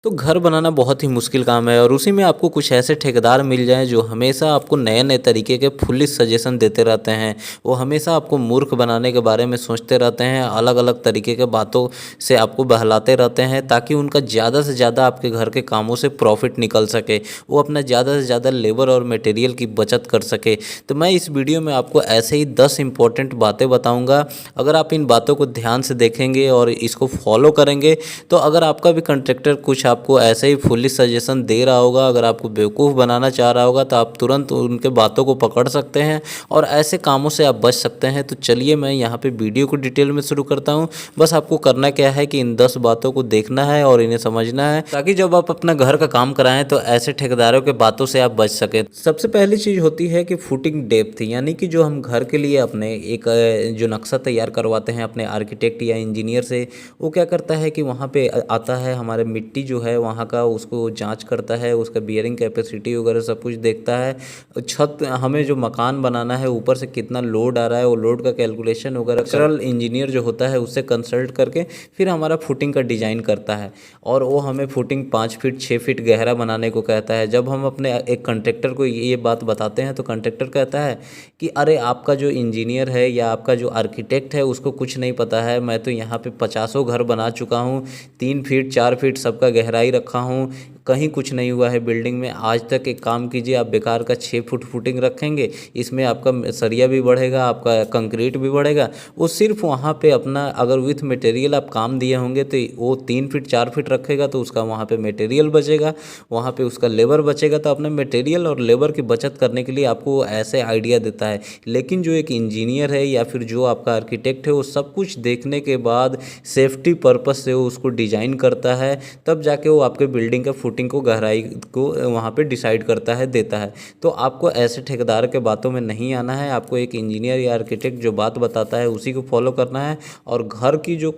तो घर बनाना बहुत ही मुश्किल काम है और उसी में आपको कुछ ऐसे ठेकेदार मिल जाएं जो हमेशा आपको नए नए तरीके के फुलिश सजेशन देते रहते हैं। वो हमेशा आपको मूर्ख बनाने के बारे में सोचते रहते हैं, अलग अलग तरीके के बातों से आपको बहलाते रहते हैं ताकि उनका ज़्यादा से ज़्यादा आपके घर के कामों से प्रॉफिट निकल सके, वो अपना ज़्यादा से ज़्यादा लेबर और मटेरियल की बचत कर सके। तो मैं इस वीडियो में आपको ऐसे ही 10 इंपॉर्टेंट बातें बताऊँगा। अगर आप इन बातों को ध्यान से देखेंगे और इसको फॉलो करेंगे तो अगर आपका भी कंट्रैक्टर कुछ आपको ऐसे ही फुल्ली सजेशन दे रहा होगा, अगर आपको बेवकूफ़ बनाना चाह रहा होगा तो आप तुरंत उनके बातों को पकड़ सकते हैं और ऐसे कामों से आप बच सकते हैं। तो चलिए मैं यहाँ पे वीडियो को डिटेल में शुरू करता हूँ। बस आपको करना क्या है कि इन 10 बातों को देखना है और इन्हें समझना है ताकि जब आप अपना घर का काम कराएं तो ऐसे ठेकेदारों के बातों से आप बच सकें। सबसे पहली चीज़ होती है कि फुटिंग डेप्थ, यानी कि जो हम घर के लिए अपने एक जो नक्शा तैयार करवाते हैं अपने आर्किटेक्ट या इंजीनियर से, वो क्या करता है कि वहाँ पे आता है, हमारे मिट्टी जो है वहाँ का उसको जांच करता है, उसका बियरिंग कैपेसिटी वगैरह सब कुछ देखता है। छत हमें जो मकान बनाना है ऊपर से कितना लोड आ रहा है वो लोड का कैलकुलेशन वगैरह स्ट्रक्चरल इंजीनियर जो होता है उससे कंसल्ट करके फिर हमारा फुटिंग का डिज़ाइन करता है और वो हमें फुटिंग 5 फीट 6 फीट गहरा बनाने को कहता है। जब हम अपने एक कंट्रेक्टर को ये बात बताते हैं तो कंट्रेक्टर कहता है कि अरे आपका जो इंजीनियर है या आपका जो आर्किटेक्ट है उसको कुछ नहीं पता है, मैं तो यहाँ पे 50 घर बना चुका हूँ, 3 फीट 4 फीट सबका गहराई रखा हूँ, कहीं कुछ नहीं हुआ है बिल्डिंग में आज तक। एक काम कीजिए, आप बेकार का 6 फुट फुटिंग रखेंगे, इसमें आपका सरिया भी बढ़ेगा, आपका कंक्रीट भी बढ़ेगा। वो सिर्फ वहाँ पे अपना अगर विथ मटेरियल आप काम दिए होंगे तो वो 3 फीट 4 फीट रखेगा तो उसका वहाँ पे मटेरियल बचेगा, वहाँ पे उसका लेबर बचेगा। तो अपने मटेरियल और लेबर की बचत करने के लिए आपको ऐसे आइडिया देता है। लेकिन जो एक इंजीनियर है या फिर जो आपका आर्किटेक्ट है वो सब कुछ देखने के बाद सेफ्टी पर्पस से वो उसको डिज़ाइन करता है, तब जाके वो आपके बिल्डिंग का फुटिंग को गहराई को वहाँ पे डिसाइड करता है, देता है। तो आपको ऐसे ठेकेदार के बातों में नहीं आना है, आपको एक इंजीनियर या आर्किटेक्ट जो बात बताता है उसी को फॉलो करना है। और घर की जो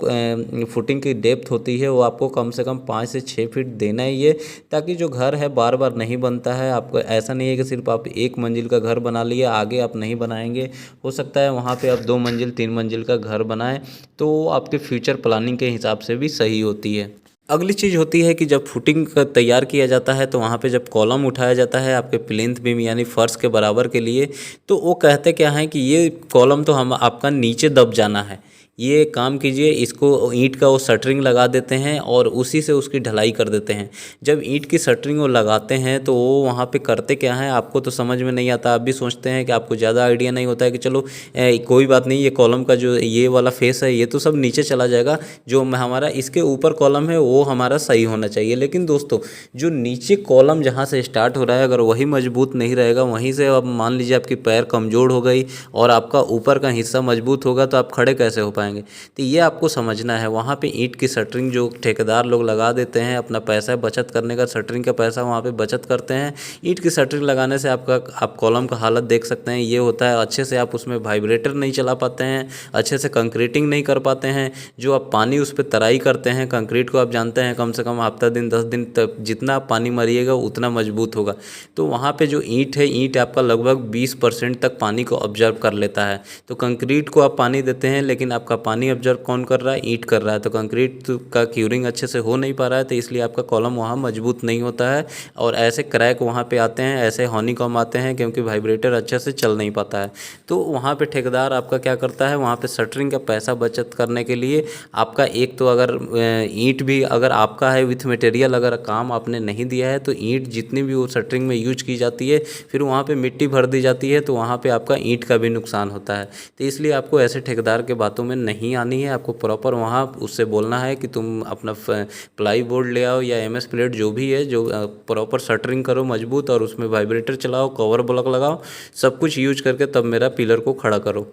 फुटिंग की डेप्थ होती है वो आपको कम से कम 5 से 6 फीट देना ही है, ताकि जो घर है बार बार नहीं बनता है। आपको ऐसा नहीं है कि सिर्फ आप एक मंजिल का घर बना लिए आगे आप नहीं बनाएंगे, हो सकता है वहाँ पे आप 2 मंजिल 3 मंजिल का घर बनाएं, तो आपके फ्यूचर प्लानिंग के हिसाब से भी सही होती है। अगली चीज़ होती है कि जब फुटिंग का तैयार किया जाता है तो वहाँ पे जब कॉलम उठाया जाता है आपके प्लिंथ बीम यानी फर्श के बराबर के लिए, तो वो कहते क्या हैं कि ये कॉलम तो हम आपका नीचे दब जाना है, ये काम कीजिए, इसको ईंट का वो शटरिंग लगा देते हैं और उसी से उसकी ढलाई कर देते हैं। जब ईंट की शटरिंग वो लगाते हैं तो वो वहाँ पे करते क्या हैं आपको तो समझ में नहीं आता। आप भी सोचते हैं कि आपको ज़्यादा आइडिया नहीं होता है कि चलो कोई बात नहीं, ये कॉलम का जो ये वाला फेस है ये तो सब नीचे चला जाएगा, जो हमारा इसके ऊपर कॉलम है वो हमारा सही होना चाहिए। लेकिन दोस्तों, जो नीचे कॉलम जहाँ से स्टार्ट हो रहा है अगर वही मजबूत नहीं रहेगा, वहीं से अब मान लीजिए आपकी पैर कमज़ोर हो गई और आपका ऊपर का हिस्सा मजबूत होगा तो आप खड़े कैसे हो पाएंगे। तो ये आपको समझना है। वहाँ पे ईंट की शटरिंग जो ठेकेदार लोग लगा देते हैं, अपना पैसा बचत करने का, शटरिंग का पैसा वहाँ पे बचत करते हैं। ईंट की शटरिंग लगाने से आप कॉलम का हालत देख सकते हैं, ये होता है अच्छे से आप उसमें वाइब्रेटर नहीं चला पाते हैं, अच्छे से कंक्रीटिंग नहीं कर पाते हैं। जो आप पानी उस पर तराई करते हैं कंक्रीट को, आप जानते हैं कम से कम हफ्ता दिन 10 दिन तक जितना आप पानी मारिएगा उतना मजबूत होगा। तो वहाँ पे जो ईंट है, ईंट आपका लगभग 20% तक पानी को ऑब्जर्व कर लेता है। तो कंक्रीट को आप पानी देते हैं लेकिन आपका पानी ऑब्जर्व कौन कर रहा है? ईंट कर रहा है। तो कंक्रीट का क्यूरिंग अच्छे से हो नहीं पा रहा है, तो इसलिए आपका कॉलम वहाँ मजबूत नहीं होता है और ऐसे क्रैक वहाँ पे आते हैं, ऐसे हनीकॉम आते हैं क्योंकि वाइब्रेटर अच्छे से चल नहीं पाता है। तो वहाँ पे ठेकेदार आपका क्या करता है, वहाँ पे शटरिंग का पैसा बचत करने के लिए आपका एक तो अगर ईंट भी अगर आपका है विथ मटेरियल, अगर काम आपने नहीं दिया है तो ईंट जितनी भी वो शटरिंग में यूज की जाती है फिर वहाँ पे मिट्टी भर दी जाती है, तो वहाँ पे आपका ईंट का भी नुकसान होता है। तो इसलिए आपको ऐसे ठेकेदार के बातों में नहीं आनी है, आपको प्रॉपर वहाँ उससे बोलना है कि तुम अपना प्लाई बोर्ड ले आओ या एमएस प्लेट जो भी है, जो प्रॉपर शटरिंग करो मजबूत और उसमें वाइब्रेटर चलाओ, कवर ब्लॉक लगाओ, सब कुछ यूज करके तब मेरा पिलर को खड़ा करो।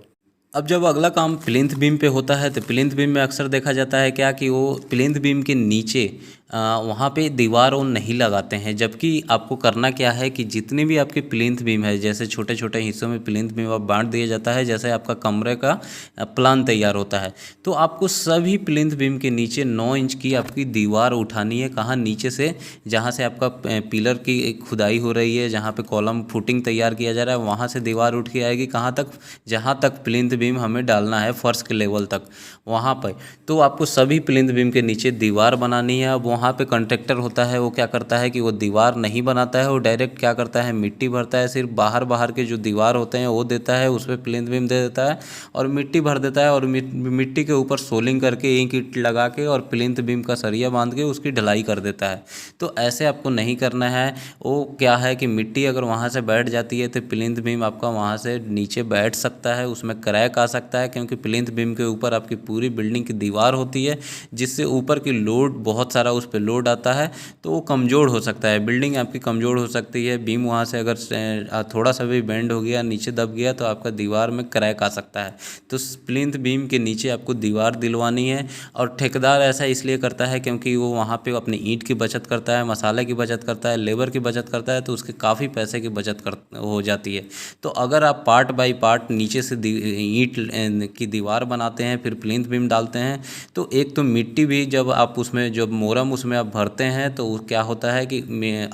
अब जब अगला काम प्लिंथ बीम पे होता है तो प्लिंथ बीम में अक्सर देखा जाता है क्या कि वो प्लिंथ बीम के नीचे वहाँ पे दीवार वो नहीं लगाते हैं, जबकि आपको करना क्या है कि जितने भी आपके प्लिंथ बीम है, जैसे छोटे छोटे हिस्सों में प्लिंथ बीम आप बांट दिया जाता है, जैसे आपका कमरे का प्लान तैयार होता है, तो आपको सभी प्लिंथ बीम के नीचे 9 इंच की आपकी दीवार उठानी है। कहाँ? नीचे से, जहाँ से आपका पिलर की खुदाई हो रही है, जहाँ पे कॉलम फुटिंग तैयार किया जा रहा है, वहाँ से दीवार उठ के आएगी कहाँ तक? जहाँ तक प्लिंथ बीम हमें डालना है फर्श के लेवल तक वहाँ पर, तो आपको सभी प्लिंथ बीम के नीचे दीवार बनानी है। अब वहाँ पे कॉन्ट्रैक्टर होता है, वो क्या करता है कि वो दीवार नहीं बनाता है, वो डायरेक्ट क्या करता है मिट्टी भरता है, सिर्फ बाहर बाहर के जो दीवार होते हैं वो देता है, उस पर प्लिंथ बीम दे देता है और मिट्टी भर देता है, और मिट्टी के ऊपर सोलिंग करके ईंट ईंट लगा के और प्लिंथ बीम का सरिया बांध के उसकी ढलाई कर देता है। तो ऐसे आपको नहीं करना है। वो क्या है कि मिट्टी अगर वहाँ से बैठ जाती है तो प्लिंथ बीम आपका वहाँ से नीचे बैठ सकता है, उसमें क्रैक आ सकता है, क्योंकि प्लिंथ बीम के ऊपर आपकी पूरी बिल्डिंग की दीवार होती है, जिससे ऊपर की लोड बहुत सारा उस पर लोड आता है, तो वो कमज़ोर हो सकता है, बिल्डिंग आपकी कमज़ोर हो सकती है। बीम वहाँ से अगर थोड़ा सा भी बेंड हो गया, नीचे दब गया, तो आपका दीवार में क्रैक आ सकता है। तो प्लिंथ बीम के नीचे आपको दीवार दिलवानी है। और ठेकेदार ऐसा इसलिए करता है क्योंकि वो वहाँ पे अपनी ईंट की बचत करता है, मसाले की बचत करता है, लेबर की बचत करता है, तो उसके काफ़ी पैसे की बचत हो जाती है। तो अगर आप पार्ट बाय पार्ट नीचे से ईंट की दीवार बनाते हैं, फिर प्लिंथ बीम डालते हैं, तो एक तो मिट्टी भी जब आप उसमें जब मोरम उसमें आप भरते हैं, तो क्या होता है कि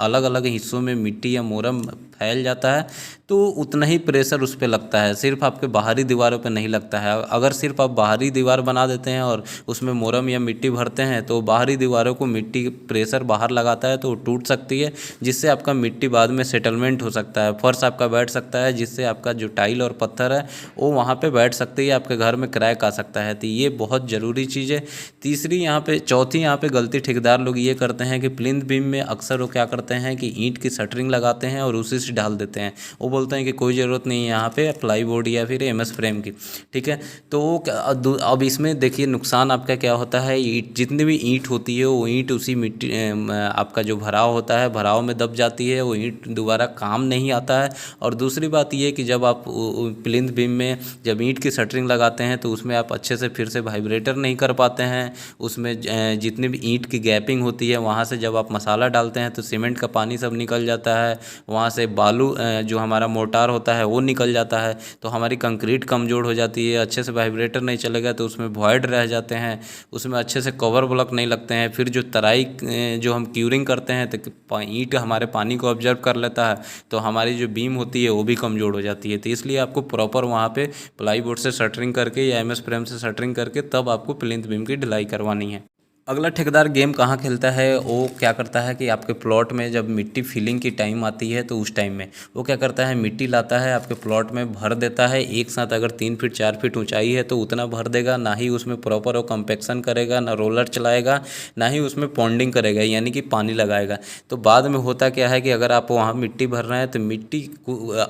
अलग अलग हिस्सों में मिट्टी या मोरम फैल जाता है, तो उतना ही प्रेशर उस पर लगता है, सिर्फ आपके बाहरी दीवारों पर नहीं लगता है। अगर सिर्फ आप बाहरी दीवार बना देते हैं और उसमें मोरम या मिट्टी भरते हैं, तो बाहरी दीवारों को मिट्टी प्रेशर बाहर लगाता है, तो वो टूट सकती है, जिससे आपका मिट्टी बाद में सेटलमेंट हो सकता है, फर्श आपका बैठ सकता है, जिससे आपका जो टाइल और पत्थर है वो वहाँ पे बैठ सकती है, आपके घर में क्रैक आ सकता है। तो ये बहुत ज़रूरी चीज़ है। चौथी यहाँ पे गलती ठेकेदार लोग ये करते हैं कि प्लिंथ बीम में अक्सर वो क्या करते हैं कि ईंट की शटरिंग लगाते हैं और उसी से डाल देते हैं। वो बोलते हैं कि कोई ज़रूरत नहीं है यहाँ पे प्लाई बोर्ड या फिर एमएस फ्रेम की, ठीक है। तो अब इसमें देखिए नुकसान आपका क्या होता है, ईंट जितनी भी ईंट होती है वो ईंट उसी मिट्टी आपका जो भराव होता है भराव में दब जाती है, वो ईंट दोबारा काम नहीं आता है। और दूसरी बात ये कि जब आप प्लिंथ बीम में जब ईंट की शटरिंग लगाते हैं, तो उसमें आप अच्छे से फिर से वाइब्रेटर नहीं कर पाते हैं। उसमें जितनी भी ईंट की गैपिंग होती है, वहाँ से जब आप मसाला डालते हैं तो सीमेंट का पानी सब निकल जाता है, वहाँ से बालू जो हमारा मोर्टार होता है वो निकल जाता है, तो हमारी कंक्रीट कमज़ोर हो जाती है, अच्छे से वाइब्रेटर नहीं चलेगा तो उसमें वॉइड रह जाते हैं, उसमें अच्छे से कवर ब्लॉक नहीं लगते हैं। फिर जो तराई जो हम क्यूरिंग करते हैं तो ईंट हमारे पानी को ऑब्जर्व कर लेता है, तो हमारी जो बीम होती है वो भी कमज़ोर हो जाती है। तो इसलिए आपको प्रॉपर वहाँ पे प्लाई बोर्ड से शटरिंग करके या एमएस फ्रेम से शटरिंग करके तब आपको प्लिंथ बीम की ढलाई करवानी है। अगला ठेकेदार गेम कहाँ खेलता है, वो क्या करता है कि आपके प्लॉट में जब मिट्टी फिलिंग की टाइम आती है, तो उस टाइम में वो क्या करता है मिट्टी लाता है आपके प्लॉट में भर देता है एक साथ। अगर 3 फीट 4 फीट ऊंचाई है तो उतना भर देगा, ना ही उसमें प्रॉपर वो कंपेक्शन करेगा, ना रोलर चलाएगा, ना ही उसमें पॉन्डिंग करेगा यानी कि पानी लगाएगा। तो बाद में होता क्या है कि अगर आप वहाँ मिट्टी भर रहे हैं तो मिट्टी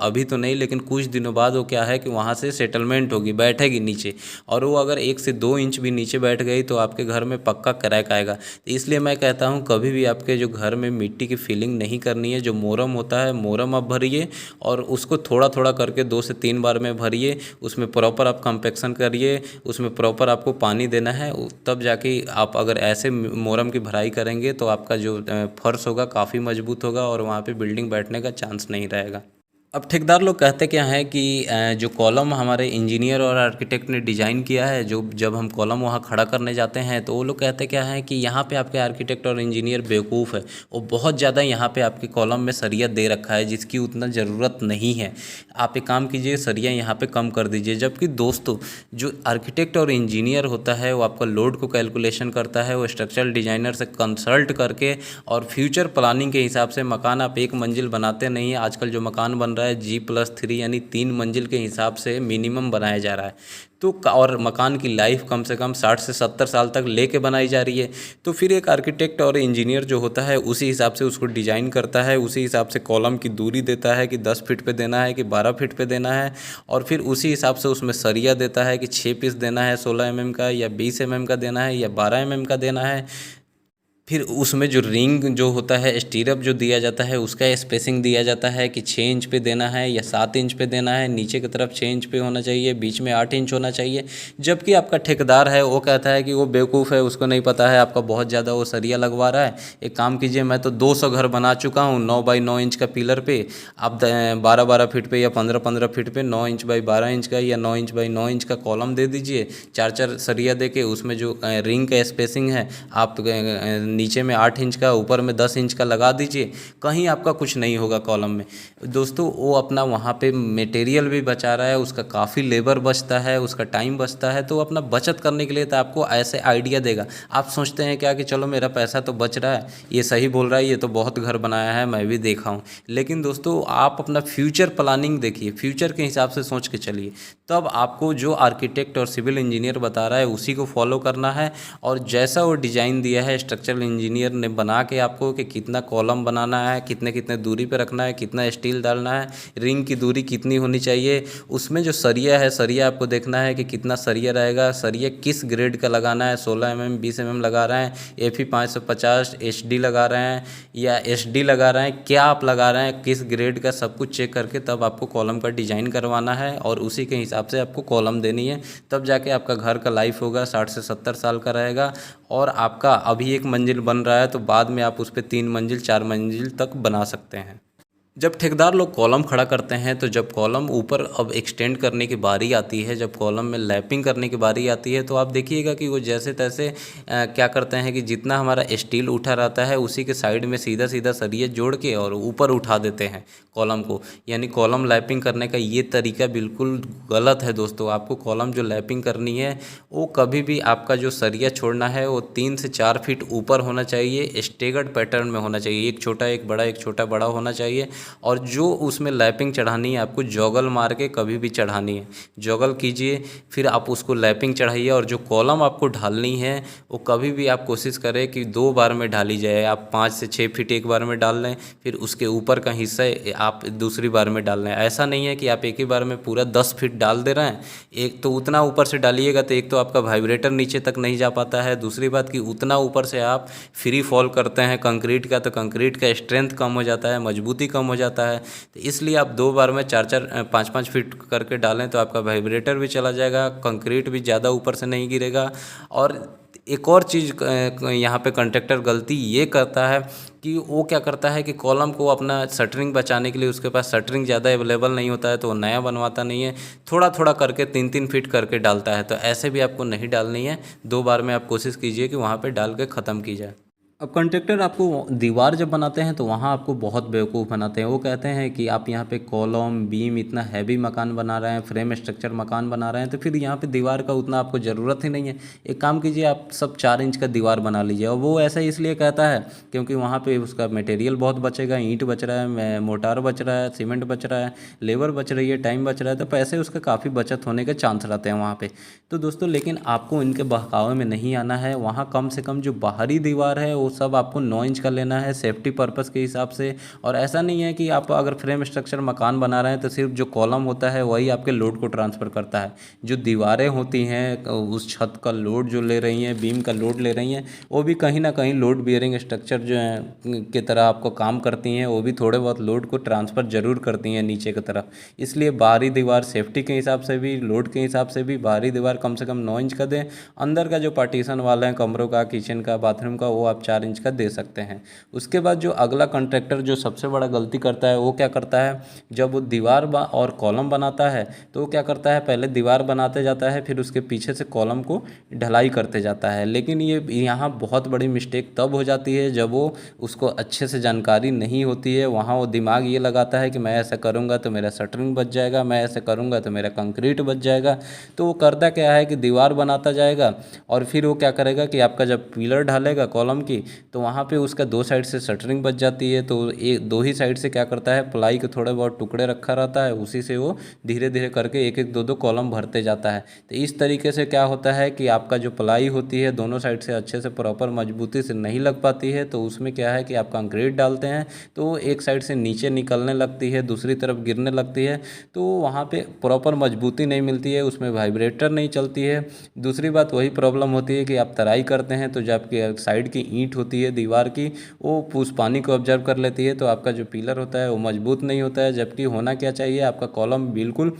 अभी तो नहीं, लेकिन कुछ दिनों बाद वो क्या है कि वहाँ से सेटलमेंट होगी, बैठेगी नीचे, और वो अगर 1 से 2 इंच भी नीचे बैठ गई तो आपके घर में पक्का क्रैक आएगा। तो इसलिए मैं कहता हूँ कभी भी आपके जो घर में मिट्टी की फिलिंग नहीं करनी है, जो मोरम होता है मोरम आप भरिए और उसको थोड़ा थोड़ा करके 2 से 3 बार में भरिए, उसमें प्रॉपर आप कंपेक्शन करिए, उसमें प्रॉपर आपको पानी देना है, तब जाके आप अगर ऐसे मोरम की भराई करेंगे तो आपका जो फर्श होगा काफ़ी मजबूत होगा और वहाँ पे बिल्डिंग बैठने का चांस नहीं रहेगा। अब ठेकेदार लोग कहते क्या हैं कि जो कॉलम हमारे इंजीनियर और आर्किटेक्ट ने डिज़ाइन किया है, जो जब हम कॉलम वहाँ खड़ा करने जाते हैं तो वो लोग कहते क्या हैं कि यहाँ पे आपके आर्किटेक्ट और इंजीनियर बेवकूफ़ है, वो बहुत ज़्यादा यहाँ पे आपके कॉलम में सरिया दे रखा है जिसकी उतना ज़रूरत नहीं है। आप एक काम कीजिए, सरिया यहाँ पे कम कर दीजिए। जबकि दोस्तों जो आर्किटेक्ट और इंजीनियर होता है वो आपका लोड को कैलकुलेशन करता है, वो स्ट्रक्चरल डिज़ाइनर से कंसल्ट करके और फ्यूचर प्लानिंग के हिसाब से मकान आप 1 मंजिल बनाते नहीं है। आजकल जो मकान बन रहा है G+3 यानी 3 मंजिल के हिसाब से मिनिमम बनाया जा रहा है, तो और मकान की लाइफ कम से कम 60 से 70 साल तक लेके बनाई जा रही है। तो फिर एक आर्किटेक्ट और इंजीनियर जो होता है उसी हिसाब से उसको डिज़ाइन करता है, उसी हिसाब से कॉलम की दूरी देता है कि 10 फीट पे देना है कि 12 फीट पे देना है, और फिर उसी हिसाब से उसमें सरिया देता है कि 6 पीस देना है 16 mm का, या 20 mm का देना है, या 12 mm का देना है। फिर उसमें जो रिंग जो होता है, स्टीरअप जो दिया जाता है, उसका स्पेसिंग दिया जाता है कि 6 इंच पे देना है या 7 इंच पे देना है, नीचे की तरफ 6 इंच पे होना चाहिए, बीच में 8 इंच होना चाहिए। जबकि आपका ठेकेदार है वो कहता है कि वो बेवकूफ़ है, उसको नहीं पता है, आपका बहुत ज़्यादा वो सरिया लगवा रहा है। एक काम कीजिए, मैं तो 200 घर बना चुका हूँ 9 बाई 9 इंच का पिलर पे, आप 12-12 फीट पे या 15-15 फीट पे 9 इंच बाई 12 इंच का या 9 इंच बाई 9 इंच का कॉलम दे दीजिए, 4-4 सरिया दे के उसमें जो रिंग का स्पेसिंग है आप नीचे में 8 इंच का, ऊपर में 10 इंच का लगा दीजिए, कहीं आपका कुछ नहीं होगा कॉलम में। दोस्तों वो अपना वहाँ पे मटेरियल भी बचा रहा है, उसका काफ़ी लेबर बचता है, उसका टाइम बचता है, तो अपना बचत करने के लिए तो आपको ऐसे आइडिया देगा। आप सोचते हैं क्या कि चलो मेरा पैसा तो बच रहा है, ये सही बोल रहा है, ये तो बहुत घर बनाया है, मैं भी देखा हूँ। लेकिन दोस्तों आप अपना फ्यूचर प्लानिंग देखिए, फ्यूचर के हिसाब से सोच के चलिए, तब आपको जो आर्किटेक्ट और सिविल इंजीनियर बता रहा है उसी को फॉलो करना है। और जैसा वो डिज़ाइन दिया है स्ट्रक्चरल इंजीनियर ने बना के आपको, कि कितना कॉलम बनाना है, कितने कितने दूरी पे रखना है, कितना स्टील डालना है, रिंग की दूरी कितनी होनी चाहिए, उसमें जो सरिया है, सरिया आपको देखना है कि कितना सरिया रहेगा, सरिया किस ग्रेड का लगाना है, 16 mm 20 mm लगा रहे हैं, एफी 550 HD लगा रहे हैं या SD लगा रहे हैं, क्या आप लगा रहे हैं, किस ग्रेड का, सब कुछ चेक करके तब आपको कॉलम का डिज़ाइन करवाना है और उसी के हिसाब से आपको कॉलम देनी है। तब जाके आपका घर का लाइफ होगा 60 से 70 साल का रहेगा। और आपका अभी 1 मंजिल बन रहा है तो बाद में आप उस पर 3 मंजिल 4 मंजिल तक बना सकते हैं। जब ठेकेदार लोग कॉलम खड़ा करते हैं, तो जब कॉलम ऊपर अब एक्सटेंड करने की बारी आती है, जब कॉलम में लैपिंग करने की बारी आती है, तो आप देखिएगा कि वो जैसे तैसे क्या करते हैं कि जितना हमारा स्टील उठा रहता है उसी के साइड में सीधा सीधा सरिये जोड़ के और ऊपर उठा देते हैं कॉलम को। यानी कॉलम लैपिंग करने का ये तरीका बिल्कुल गलत है दोस्तों। आपको कॉलम जो लैपिंग करनी है वो कभी भी आपका जो सरिया छोड़ना है वो 3 से 4 फीट ऊपर होना चाहिए, स्टेगर्ड पैटर्न में होना चाहिए, एक छोटा एक बड़ा, एक छोटा बड़ा होना चाहिए। और जो उसमें लैपिंग चढ़ानी है आपको जॉगल मार के कभी भी चढ़ानी है, जॉगल कीजिए, फिर आप उसको लैपिंग चढ़ाइए। और जो कॉलम आपको ढालनी है वो कभी भी आप कोशिश करें कि 2 बार में ढाली जाए। आप 5 से 6 फीट एक बार में डाल लें, फिर उसके ऊपर का हिस्सा आप दूसरी बार में डाल लें। ऐसा नहीं है कि आप एक ही बार में पूरा 10 फीट डाल दे रहे हैं। एक तो उतना ऊपर से डालिएगा तो एक तो आपका वाइब्रेटर नीचे तक नहीं जा पाता है, दूसरी बात कि उतना ऊपर से आप फ्री फॉल करते हैं कंक्रीट का, तो कंक्रीट का स्ट्रेंथ कम हो जाता है, मजबूती कम हो जाता है। तो इसलिए आप 2 बार में 4-4 5-5 फीट करके डालें तो आपका वाइब्रेटर भी चला जाएगा, कंक्रीट भी ज़्यादा ऊपर से नहीं गिरेगा। और एक और चीज़ यहाँ पे कॉन्ट्रैक्टर गलती ये करता है कि वो क्या करता है कि कॉलम को अपना शटरिंग बचाने के लिए, उसके पास शटरिंग ज़्यादा अवेलेबल नहीं होता है तो वो नया बनवाता नहीं है, थोड़ा थोड़ा करके 3-3 फीट करके डालता है। तो ऐसे भी आपको नहीं डालनी है, 2 बार में आप कोशिश कीजिए कि वहाँ पे डाल के ख़त्म की जाए। अब कॉन्ट्रैक्टर आपको दीवार जब बनाते हैं तो वहाँ आपको बहुत बेवकूफ़ बनाते हैं। वो कहते हैं कि आप यहाँ पे कॉलम बीम इतना हैवी मकान बना रहे हैं, फ्रेम स्ट्रक्चर मकान बना रहे हैं, तो फिर यहाँ पे दीवार का उतना आपको ज़रूरत ही नहीं है। एक काम कीजिए, आप सब 4 इंच का दीवार बना लीजिए। और वो ऐसा इसलिए कहता है क्योंकि वहाँ पर उसका मटेरियल बहुत बचेगा, ईंट बच रहा है, मोटार बच रहा है, सीमेंट बच रहा है, लेबर बच रही है, टाइम बच रहा है, तो पैसे उसका काफ़ी बचत होने के चांस रहते हैं वहाँ पर। तो दोस्तों लेकिन आपको इनके बहकावे में नहीं आना है। वहाँ कम से कम जो बाहरी दीवार है वो सब आपको 9 इंच का लेना है सेफ्टी पर्पस के हिसाब से। और ऐसा नहीं है कि आप अगर फ्रेम स्ट्रक्चर मकान बना रहे हैं तो सिर्फ जो कॉलम होता है वही आपके लोड को ट्रांसफ़र करता है। जो दीवारें होती हैं उस छत का लोड जो ले रही हैं, बीम का लोड ले रही हैं, वो भी कहीं ना कहीं लोड बियरिंग स्ट्रक्चर जो है की तरह आपको काम करती हैं। वो भी थोड़े बहुत लोड को ट्रांसफ़र ज़रूर करती हैं नीचे की तरफ। इसलिए बाहरी दीवार सेफ्टी के हिसाब से भी, लोड के हिसाब से भी बाहरी दीवार कम से कम 9 इंच का दें। अंदर का जो पार्टीशन वाला है कमरों का, किचन का, बाथरूम का, वो आप 4 इंच का दे सकते हैं। उसके बाद जो अगला कॉन्ट्रैक्टर जो सबसे बड़ा गलती करता है वो क्या करता है, जब वो दीवार और कॉलम बनाता है तो वो क्या करता है, पहले दीवार बनाते जाता है, फिर उसके पीछे से कॉलम को ढलाई करते जाता है। लेकिन ये यहाँ बहुत बड़ी मिस्टेक तब हो जाती है जब वो उसको अच्छे से जानकारी नहीं होती है। वहाँ वो दिमाग ये लगाता है कि मैं ऐसा करूँगा तो मेरा शटरिंग बच जाएगा, मैं ऐसा करूँगा तो मेरा कंक्रीट बच जाएगा। तो वो करता क्या है कि दीवार बनाता जाएगा और फिर वो क्या करेगा कि आपका जब पिलर ढालेगा कॉलम की तो वहाँ पे उसका 2 साइड से शटरिंग बच जाती है। तो एक 2 ही साइड से क्या करता है, प्लाई के थोड़े बहुत टुकड़े रखा रहता है, उसी से वो धीरे धीरे करके एक एक 2-2 कॉलम भरते जाता है। तो इस तरीके से क्या होता है कि आपका जो प्लाई होती है दोनों साइड से अच्छे से प्रॉपर मजबूती से नहीं लग पाती है। तो उसमें क्या है कि आप कंक्रीट डालते हैं तो एक साइड से नीचे निकलने लगती है, दूसरी तरफ गिरने लगती है, तो वहाँ पे प्रॉपर मजबूती नहीं मिलती है, उसमें वाइब्रेटर नहीं चलती है। दूसरी बात वही प्रॉब्लम होती है कि आप तराई करते हैं तो जब आपकी साइड की ईंट होती है दीवार की, वो उस पानी को ऑब्जर्व कर लेती है, तो आपका जो पिलर होता है वो मजबूत नहीं होता है। जबकि होना क्या चाहिए, आपका कॉलम बिल्कुल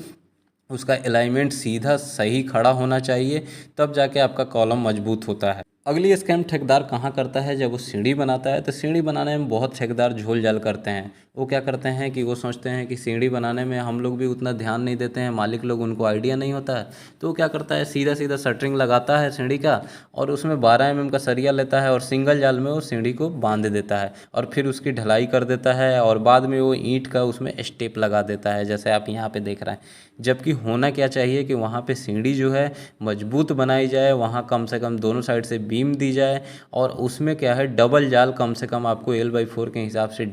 उसका अलाइनमेंट सीधा सही खड़ा होना चाहिए, तब जाके आपका कॉलम मजबूत होता है। अगली स्कैम ठेकेदार कहाँ करता है, जब वो सीढ़ी बनाता है तो सीढ़ी बनाने में बहुत ठेकेदार झोल झाल करते हैं। वो क्या करते हैं कि वो सोचते हैं कि सीढ़ी बनाने में हम लोग भी उतना ध्यान नहीं देते हैं, मालिक लोग उनको आइडिया नहीं होता है, तो वो क्या करता है सीधा सीधा शटरिंग लगाता है सीढ़ी का और उसमें 12 mm का सरिया लेता है और सिंगल जाल में वो सीढ़ी को बांध देता है और फिर उसकी ढलाई कर देता है और बाद में वो ईंट का उसमें स्टेप लगा देता है, जैसे आप यहाँ पे देख रहे हैं। जबकि होना क्या चाहिए कि वहाँ पे सीढ़ी जो है मजबूत बनाई जाए, वहाँ कम से कम दोनों साइड से बीम दी जाए और उसमें क्या है डबल जाल कम से कम आपको L/4 के हिसाब से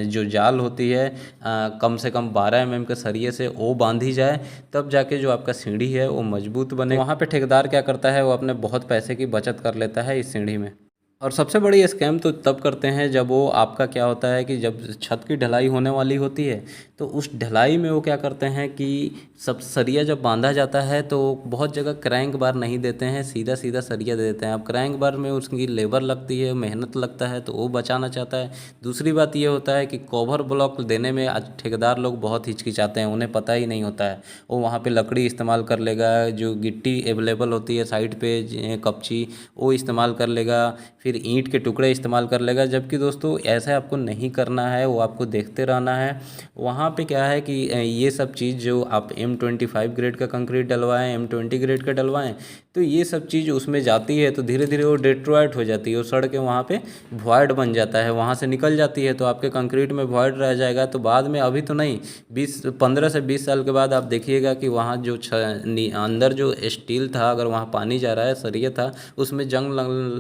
जो जाल होती है कम से कम 12 mm के सरिये से वो बांधी जाए, तब जाके जो आपका सीढ़ी है वो मजबूत बने। वहाँ पे ठेकेदार क्या करता है, वो अपने बहुत पैसे की बचत कर लेता है इस सीढ़ी में। और सबसे बड़ी स्कैम तो तब करते हैं जब वो आपका क्या होता है कि जब छत की ढलाई होने वाली होती है तो उस ढलाई में वो क्या करते हैं कि सब सरिया जब बांधा जाता है तो बहुत जगह क्रैंक बार नहीं देते हैं, सीधा सीधा सरिया दे देते हैं। अब क्रैंक बार में उसकी लेबर लगती है, मेहनत लगता है, तो वो बचाना चाहता है। दूसरी बात ये होता है कि कवर ब्लॉक देने में आज ठेकेदार लोग बहुत हिचकिचाते हैं, उन्हें पता ही नहीं होता है। वो वहाँ पे लकड़ी इस्तेमाल कर लेगा, जो गिट्टी अवेलेबल होती है साइड पे कपची वो इस्तेमाल कर लेगा, फिर ईंट के टुकड़े इस्तेमाल कर लेगा। जबकि दोस्तों ऐसा आपको नहीं करना है, वो आपको देखते रहना है। वहाँ पे क्या है कि ये सब चीज़ जो आप M25 ग्रेड का कंक्रीट डलवाएं, M20 ग्रेड का डलवाएं, तो ये सब चीज़ उसमें जाती है तो धीरे धीरे वो डिस्ट्रॉयड हो जाती है, वो सड़ के वहाँ पे वॉइड बन जाता है, वहाँ से निकल जाती है, तो आपके कंक्रीट में वॉइड रह जाएगा। तो बाद में अभी तो नहीं, 15 से 20 साल के बाद आप देखिएगा कि वहाँ जो अंदर जो स्टील था, अगर वहाँ पानी जा रहा है, सरिया था, उसमें जंग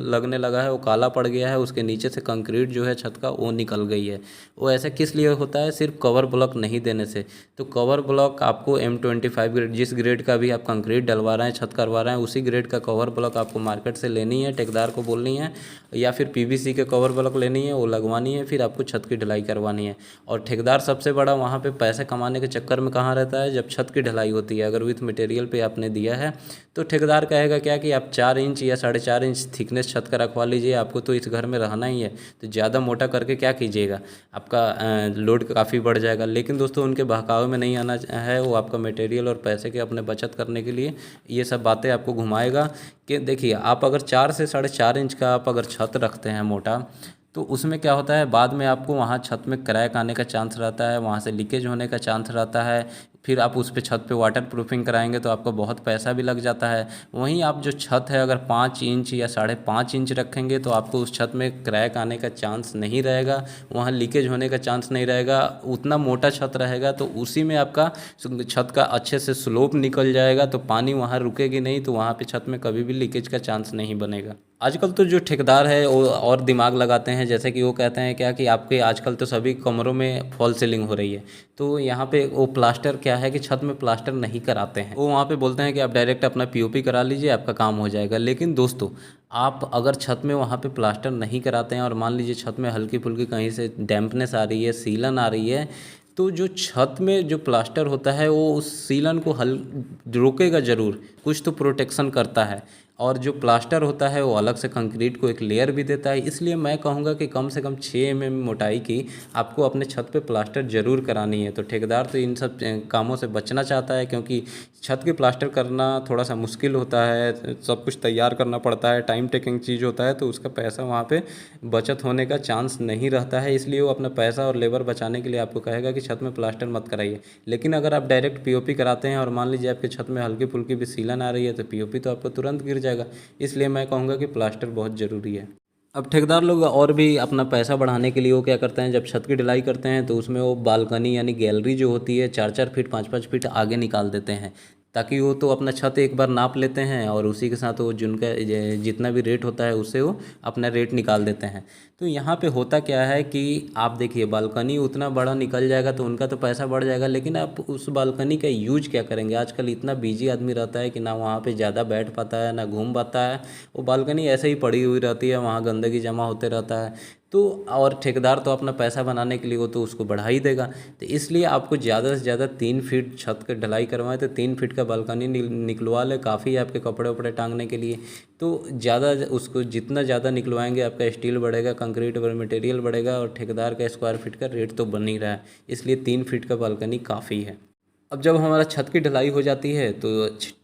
लगने लगा है, वो काला पड़ गया है, उसके नीचे से कंक्रीट जो है छत का वो निकल गई है। वो ऐसा किस लिए होता है? सिर्फ कवर ब्लॉक नहीं देने से। तो कवर ब्लॉक आपको M25 ग्रेड, जिस ग्रेड का भी आप कंक्रीट डलवा रहे हैं, छत करवा रहे हैं, उसी ग्रेड का कवर ब्लॉक आपको मार्केट से लेनी है, ठेकेदार को बोलनी है, या फिर PVC के कवर ब्लॉक लेनी है, वो लगवानी है, फिर आपको छत की ढलाई करवानी है। और ठेकेदार सबसे बड़ा वहाँ पे पैसे कमाने के चक्कर में कहाँ रहता है? जब छत की ढलाई होती है, अगर विथ मटेरियल पे आपने दिया है तो ठेकेदार कहेगा क्या कि आप 4 इंच या 4.5 इंच थिकनेस छत का रखवा लीजिए, आपको तो इस घर में रहना ही है, तो ज़्यादा मोटा करके क्या कीजिएगा, आपका लोड काफ़ी बढ़ जाएगा। लेकिन दोस्तों उनके बहकावे में नहीं आना है, वो आपका मटेरियल और पैसे के अपने बचत करने के लिए ये सब बातें आपको घुमाएगा। कि देखिए आप अगर 4 से 4.5 इंच का आप अगर छत रखते हैं मोटा, तो उसमें क्या होता है बाद में आपको वहाँ छत में क्रैक आने का चांस रहता है, वहाँ से लीकेज होने का चांस रहता है। फिर आप उस पे छत पे वाटर प्रूफिंग कराएंगे तो आपका बहुत पैसा भी लग जाता है। वहीं आप जो छत है अगर 5 इंच या 5.5 इंच रखेंगे तो आपको उस छत में क्रैक आने का चांस नहीं रहेगा, वहाँ लीकेज होने का चांस नहीं रहेगा। उतना मोटा छत रहेगा तो उसी में आपका छत का अच्छे से स्लोप निकल जाएगा, तो पानी वहाँ रुकेगी नहीं, तो वहाँ पे छत में कभी भी लीकेज का चांस नहीं बनेगा। आजकल तो जो ठेकेदार है वो और दिमाग लगाते हैं, जैसे कि वो कहते हैं क्या कि आपके आजकल तो सभी कमरों में फॉल सीलिंग हो रही है, तो यहाँ पे वो प्लास्टर क्या है कि छत में प्लास्टर नहीं कराते हैं। वो वहाँ पे बोलते हैं कि आप डायरेक्ट अपना POP करा लीजिए, आपका काम हो जाएगा। लेकिन दोस्तों आप अगर छत में वहाँ पे प्लास्टर नहीं कराते हैं और मान लीजिए छत में हल्की फुल्की कहीं से डैम्पनेस आ रही है, सीलन आ रही है, तो जो छत में जो प्लास्टर होता है वो उस सीलन को रोकेगा ज़रूर, कुछ तो प्रोटेक्शन करता है। और जो प्लास्टर होता है वो अलग से कंक्रीट को एक लेयर भी देता है। इसलिए मैं कहूँगा कि कम से कम 6 mm मोटाई की आपको अपने छत पे प्लास्टर ज़रूर करानी है। तो ठेकेदार तो इन सब कामों से बचना चाहता है, क्योंकि छत की प्लास्टर करना थोड़ा सा मुश्किल होता है, सब कुछ तैयार करना पड़ता है, टाइम टेकिंग चीज़ होता है, तो उसका पैसा वहाँ पे बचत होने का चांस नहीं रहता है। इसलिए वो अपना पैसा और लेबर बचाने के लिए आपको कहेगा कि छत में प्लास्टर मत कराइए। लेकिन अगर आप डायरेक्ट POP कराते हैं और मान लीजिए आपके छत में हल्की फुल्की भी सीलन आ रही है, तो POP तो आपको तुरंत गिर जाएगा। इसलिए मैं कहूँगा कि प्लास्टर बहुत ज़रूरी है। अब ठेकेदार लोग और भी अपना पैसा बढ़ाने के लिए वो क्या करते हैं, जब छत की ढलाई करते हैं तो उसमें वो बालकनी यानी गैलरी जो होती है 4-4 फीट 5-5 फीट आगे निकाल देते हैं, ताकि वो तो अपना छत एक बार नाप लेते हैं और उसी के साथ वो जिनका जितना भी रेट होता है उससे वो अपना रेट निकाल देते हैं। तो यहाँ पे होता क्या है कि आप देखिए बालकनी उतना बड़ा निकल जाएगा तो उनका तो पैसा बढ़ जाएगा, लेकिन आप उस बालकनी का यूज क्या करेंगे? आजकल इतना बिजी आदमी रहता है कि ना वहाँ पे ज़्यादा बैठ पाता है ना घूम पाता है, वो बालकनी ऐसे ही पड़ी हुई रहती है, वहाँ गंदगी जमा होते रहता है। तो और ठेकेदार तो अपना पैसा बनाने के लिए वो तो उसको बढ़ा ही देगा। तो इसलिए आपको ज़्यादा से ज़्यादा 3 फीट छत की ढलाई करवाएं तो 3 फीट का बालकनी निकलवा ले, काफ़ी है आपके कपड़े वपड़े टांगने के लिए। तो ज़्यादा उसको जितना ज़्यादा निकलवाएंगे आपका स्टील बढ़ेगा, कंक्रीट और मटेरियल बढ़ेगा, और ठेकेदार का स्क्वायर फीट का रेट तो बन ही रहा है, इसलिए 3 फीट का बालकनी काफ़ी है। अब जब हमारा छत की ढलाई हो जाती है तो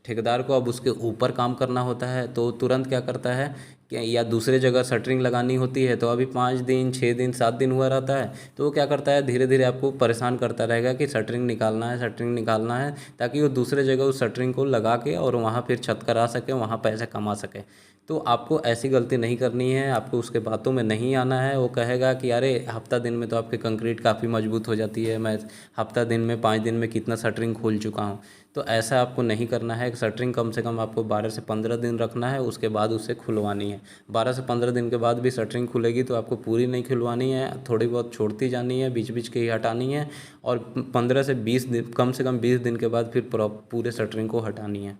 ठेकेदार को अब उसके ऊपर काम करना होता है, तो तुरंत क्या करता है कि या दूसरे जगह शटरिंग लगानी होती है, तो अभी 5 दिन 6 दिन 7 दिन हुआ रहता है, तो वो क्या करता है धीरे धीरे आपको परेशान करता रहेगा कि शटरिंग निकालना है, शटरिंग निकालना है, ताकि वो दूसरे जगह उस शटरिंग को लगा के और वहाँ फिर छत करा सके, वहाँ पैसे कमा सके। तो आपको ऐसी गलती नहीं करनी है, आपको उसके बातों में नहीं आना है। वो कहेगा कि अरे हफ्ता दिन में तो आपकी कंक्रीट काफ़ी मजबूत हो जाती है, मैं हफ्ता दिन में 5 दिन में कितना शटरिंग खोल चुका हूँ। तो ऐसा आपको नहीं करना है। शटरिंग कम से कम आपको 12 से 15 दिन रखना है, उसके बाद उसे खुलवानी है। 12 से 15 दिन के बाद भी शटरिंग खुलेगी तो आपको पूरी नहीं खुलवानी है, थोड़ी बहुत छोड़ती जानी है, बीच बीच के ही हटानी है। और 15 से 20 दिन, कम से कम 20 दिन के बाद फिर पूरे शटरिंग को हटानी है।